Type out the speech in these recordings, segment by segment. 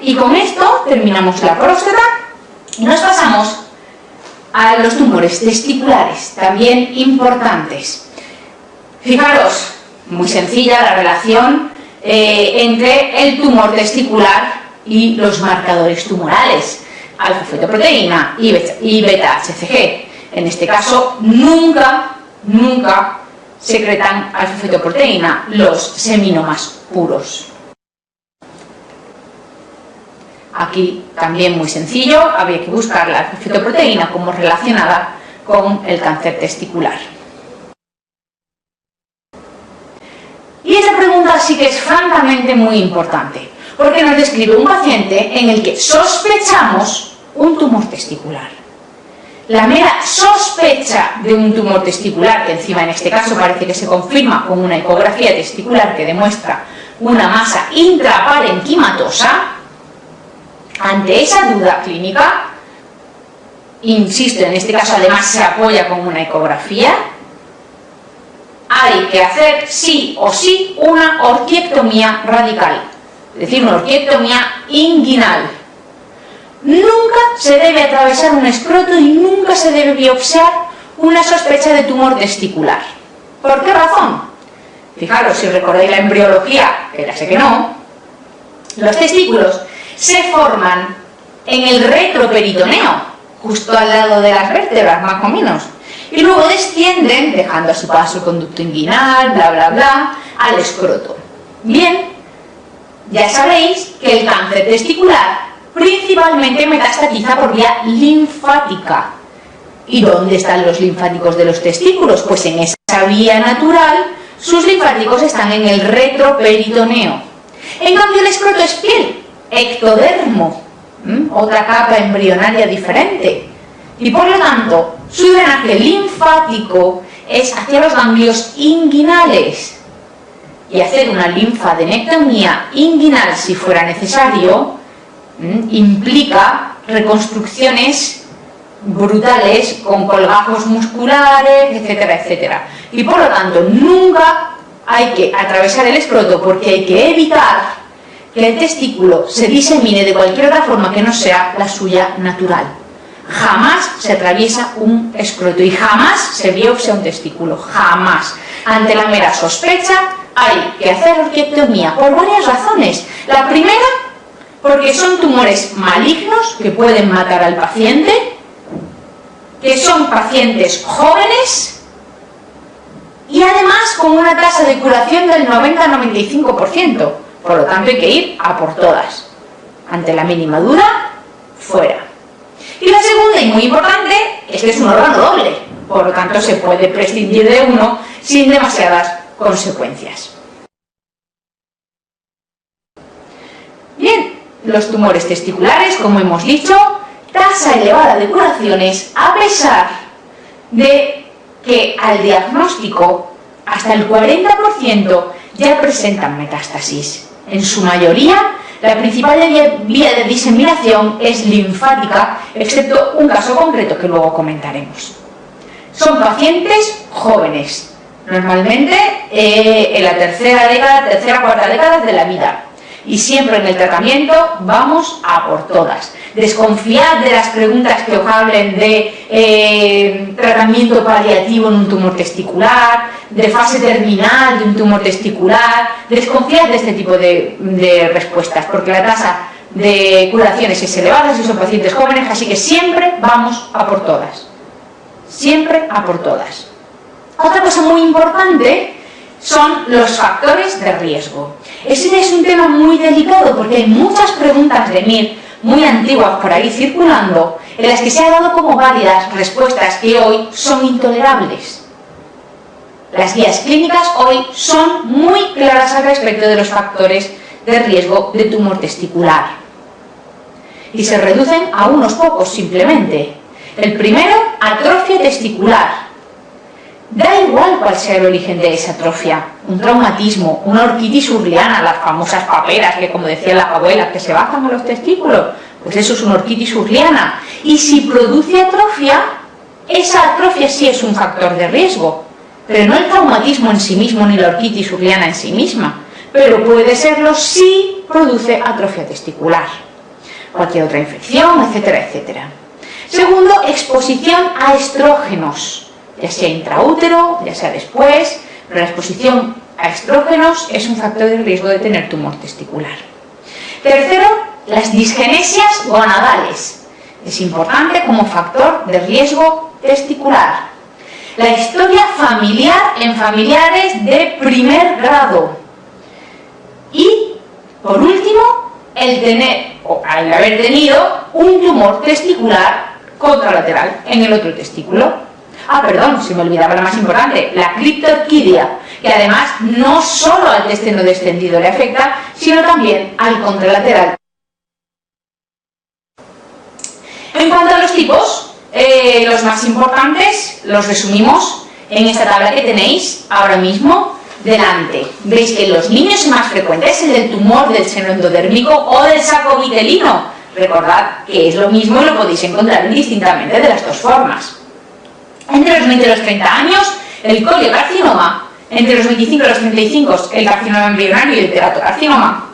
y con esto terminamos la próstata y nos pasamos a los tumores testiculares, también importantes. Fijaros, muy sencilla la relación entre el tumor testicular y los marcadores tumorales, alfa-fetoproteína y beta-HCG. En este caso, nunca secretan alfa-fetoproteína los seminomas puros. Aquí también muy sencillo, habría que buscar la alfa-fetoproteína como relacionada con el cáncer testicular. Y esta pregunta sí que es francamente muy importante, porque nos describe un paciente en el que sospechamos un tumor testicular. La mera sospecha de un tumor testicular, que encima en este caso parece que se confirma con una ecografía testicular que demuestra una masa intraparenquimatosa, ante esa duda clínica, insisto, en este caso además se apoya con una ecografía, hay que hacer sí o sí una orquiectomía radical, es decir, una orquiectomía inguinal. Nunca se debe atravesar un escroto y nunca se debe biopsiar una sospecha de tumor testicular. ¿Por qué razón? Fijaros, si recordáis la embriología, que ya sé que no, los testículos se forman en el retroperitoneo, justo al lado de las vértebras, más o menos, y luego descienden, dejando a su paso el conducto inguinal, bla, bla, bla, al escroto. Bien, ya sabéis que el cáncer testicular principalmente metastatiza por vía linfática. ¿Y dónde están los linfáticos de los testículos? Pues en esa vía natural, sus linfáticos están en el retroperitoneo. En cambio, el escroto es piel, ectodermo, otra capa embrionaria diferente. Y por lo tanto, su drenaje linfático es hacia los ganglios inguinales. Y hacer una linfadenectomía inguinal, si fuera necesario, implica reconstrucciones brutales con colgajos musculares, etcétera, etcétera. Y por lo tanto, nunca hay que atravesar el escroto, porque hay que evitar que el testículo se disemine de cualquier otra forma que no sea la suya natural. Jamás se atraviesa un escroto y jamás se biopsia un testículo, jamás. Ante la mera sospecha hay que hacer orquiectomía por varias razones. La primera, porque son tumores malignos que pueden matar al paciente, que son pacientes jóvenes y además con una tasa de curación del 90-95%. Por lo tanto hay que ir a por todas. Ante la mínima duda, fuera. Y la segunda, y muy importante, es que es un órgano doble. Por lo tanto se puede prescindir de uno sin demasiadas consecuencias. Bien, los tumores testiculares, como hemos dicho, tasa elevada de curaciones, a pesar de que al diagnóstico hasta el 40% ya presentan metástasis. En su mayoría, la principal vía de diseminación es linfática, excepto un caso concreto que luego comentaremos. Son pacientes jóvenes, normalmente en la tercera, cuarta década de la vida. Y siempre en el tratamiento vamos a por todas. Desconfiad de las preguntas que os hablen de tratamiento paliativo en un tumor testicular, de fase terminal de un tumor testicular. Desconfiad de este tipo de respuestas, porque la tasa de curaciones es elevada si son pacientes jóvenes, así que siempre vamos a por todas. Siempre a por todas. Otra cosa muy importante son los factores de riesgo. Ese es un tema muy delicado porque hay muchas preguntas de MIR muy antiguas por ahí circulando en las que se ha dado como válidas respuestas que hoy son intolerables. Las guías clínicas hoy son muy claras al respecto de los factores de riesgo de tumor testicular. Y se reducen a unos pocos simplemente. El primero, atrofia testicular. Da igual cuál sea el origen de esa atrofia, un traumatismo, una orquitis urliana, las famosas paperas que, como decían las abuelas, que se bajan a los testículos, pues eso es una orquitis urliana. Y si produce atrofia, esa atrofia sí es un factor de riesgo, pero no el traumatismo en sí mismo ni la orquitis urliana en sí misma, pero puede serlo si produce atrofia testicular. cualquier otra infección, etcétera, etcétera. Segundo, exposición a estrógenos, ya sea intraútero, ya sea después, pero la exposición a estrógenos es un factor de riesgo de tener tumor testicular. Tercero, las disgenesias gonadales. Es importante como factor de riesgo testicular. La historia familiar en familiares de primer grado. Y, por último, el tener o al haber tenido un tumor testicular contralateral en el otro testículo. Perdón, se me olvidaba la más importante, la criptorquidia, que además no solo al intestino descendido le afecta, sino también al contralateral. En cuanto a los tipos, los más importantes los resumimos en esta tabla que tenéis ahora mismo delante. Veis que en los niños es más frecuente es el del tumor del seno endodérmico o del saco vitelino. Recordad que es lo mismo y lo podéis encontrar indistintamente de las dos formas. Entre los 20 y los 30 años, el coliocarcinoma. Entre los 25 y los 35, el carcinoma embrionario y el teratocarcinoma.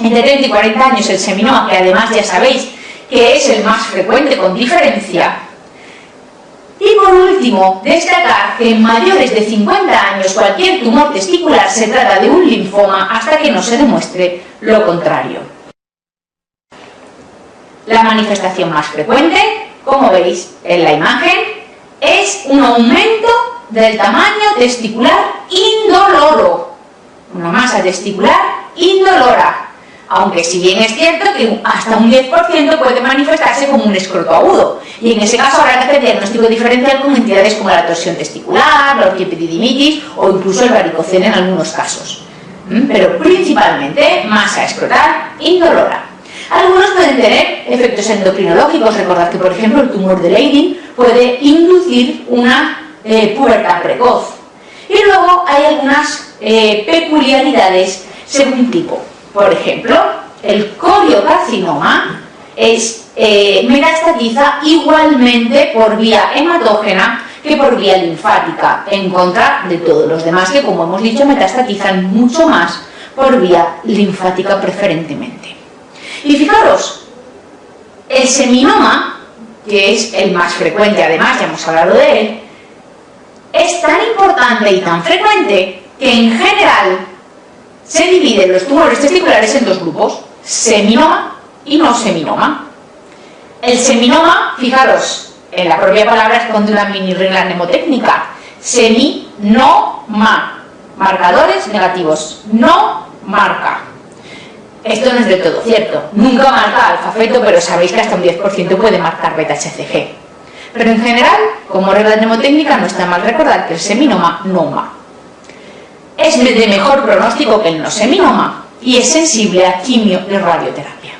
Entre 30 y 40 años, el seminoma, que además ya sabéis que es el más frecuente con diferencia. Y por último, destacar que en mayores de 50 años cualquier tumor testicular se trata de un linfoma hasta que no se demuestre lo contrario. La manifestación más frecuente, como veis en la imagen, es un aumento del tamaño testicular indoloro, una masa testicular indolora, aunque si bien es cierto que hasta un 10% puede manifestarse como un escroto agudo, y en ese caso habrá que hacer diagnóstico diferencial con entidades como la torsión testicular, la orquiepididimitis o incluso el varicocele en algunos casos, pero principalmente masa escrotal indolora. Algunos pueden tener efectos endocrinológicos. Recordad que, por ejemplo, el tumor de Leydig puede inducir una pubertad precoz. Y luego hay algunas peculiaridades según tipo. Por ejemplo, el coliocarcinoma metastatiza igualmente por vía hematógena que por vía linfática, en contra de todos los demás que, como hemos dicho, metastatizan mucho más por vía linfática preferentemente. Y fijaros, el seminoma, que es el más frecuente, además ya hemos hablado de él, es tan importante y tan frecuente que en general se dividen los tumores testiculares en dos grupos, seminoma y no seminoma. El seminoma, fijaros, en la propia palabra esconde una mini regla mnemotécnica, seminoma, marcadores negativos, no marca. Esto no es del todo cierto, nunca marca alfa-feto, pero sabéis que hasta un 10% puede marcar beta-HCG. Pero en general, como regla mnemotécnica, no está mal recordar que el seminoma no es de mejor pronóstico que el no seminoma y es sensible a quimio y radioterapia.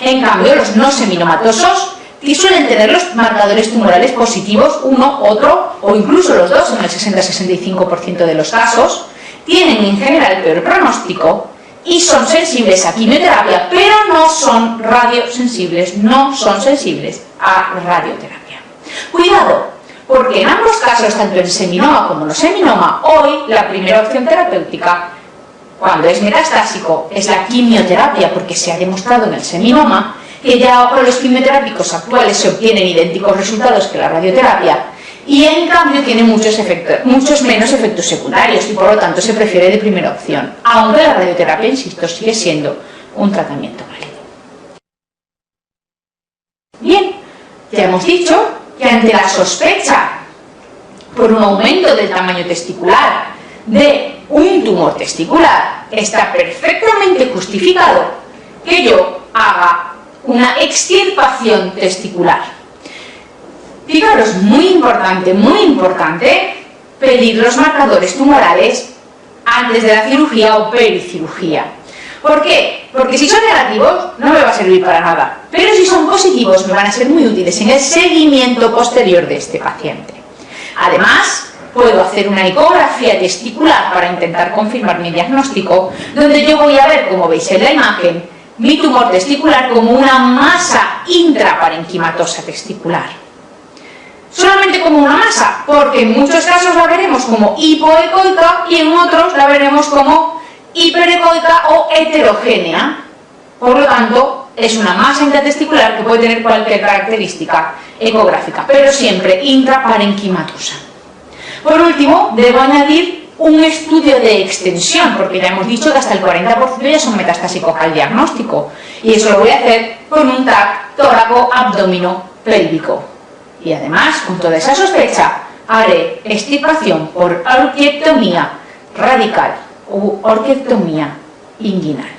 En cambio, los no seminomatosos suelen tener los marcadores tumorales positivos, uno, otro o incluso los dos en el 60-65% de los casos, tienen en general peor pronóstico y son sensibles a quimioterapia, pero no son radiosensibles, no son sensibles a radioterapia. Cuidado, porque en ambos casos, tanto el seminoma como el seminoma, hoy la primera opción terapéutica, cuando es metastásico, es la quimioterapia, porque se ha demostrado en el seminoma que ya con los quimioterápicos actuales se obtienen idénticos resultados que la radioterapia, y en cambio tiene muchos menos efectos secundarios y por lo tanto se prefiere de primera opción, aunque la radioterapia, insisto, sigue siendo un tratamiento válido. Bien, ya hemos dicho que ante la sospecha por un aumento del tamaño testicular de un tumor testicular, está perfectamente justificado que yo haga una extirpación testicular. Fijaros, muy importante, pedir los marcadores tumorales antes de la cirugía o pericirugía. ¿Por qué? Porque si son negativos no me va a servir para nada, pero si son positivos me van a ser muy útiles en el seguimiento posterior de este paciente. Además, puedo hacer una ecografía testicular para intentar confirmar mi diagnóstico, donde yo voy a ver, como veis en la imagen, mi tumor testicular como una masa intraparenquimatosa testicular. Solamente como una masa, porque en muchos casos la veremos como hipoecoica y en otros la veremos como hiperecoica o heterogénea. Por lo tanto, es una masa intratesticular que puede tener cualquier característica ecográfica, pero siempre intraparenquimatosa. Por último, debo añadir un estudio de extensión, porque ya hemos dicho que hasta el 40% ya son metastásicos al diagnóstico, y eso lo voy a hacer con un TAC tóraco-abdomino-pélvico. Y además, con toda esa sospecha, haré extirpación por orquiectomía radical u orquiectomía inguinal.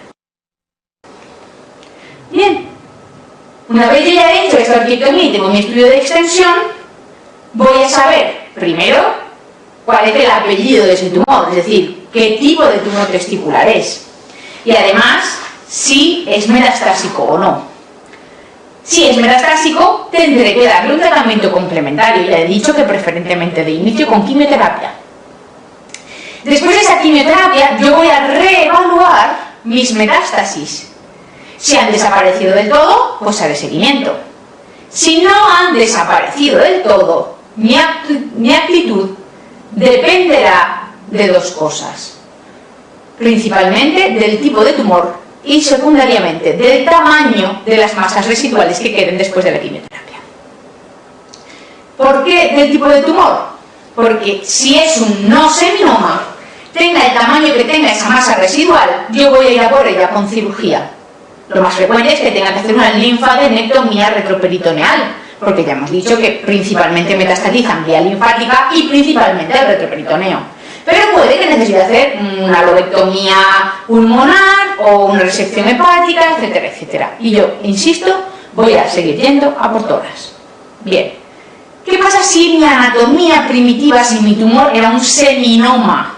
Bien, una vez yo ya he hecho esta orquiectomía y tengo mi estudio de extensión, voy a saber, primero, cuál es el apellido de ese tumor, es decir, qué tipo de tumor testicular es. Y además, si es metastásico o no. Si es metastásico, tendré que darle un tratamiento complementario. Ya he dicho que preferentemente de inicio con quimioterapia. Después de esa quimioterapia, yo voy a reevaluar mis metástasis. Si han desaparecido del todo, pues haré seguimiento. Si no han desaparecido del todo, mi actitud dependerá de dos cosas. Principalmente del tipo de tumor y secundariamente del tamaño de las masas residuales que queden después de la quimioterapia. ¿Por qué del tipo de tumor? Porque si es un no seminoma, tenga el tamaño que tenga esa masa residual, yo voy a ir a por ella con cirugía. Lo más frecuente es que tenga que hacer una linfadenectomía retroperitoneal, porque ya hemos dicho que principalmente metastatizan vía linfática y principalmente el retroperitoneo. Pero puede que necesite hacer una lobectomía pulmonar o una resección hepática, etcétera, etcétera. Y yo, insisto, voy a seguir yendo a por todas. Bien, ¿qué pasa si mi anatomía primitiva, si mi tumor era un seminoma?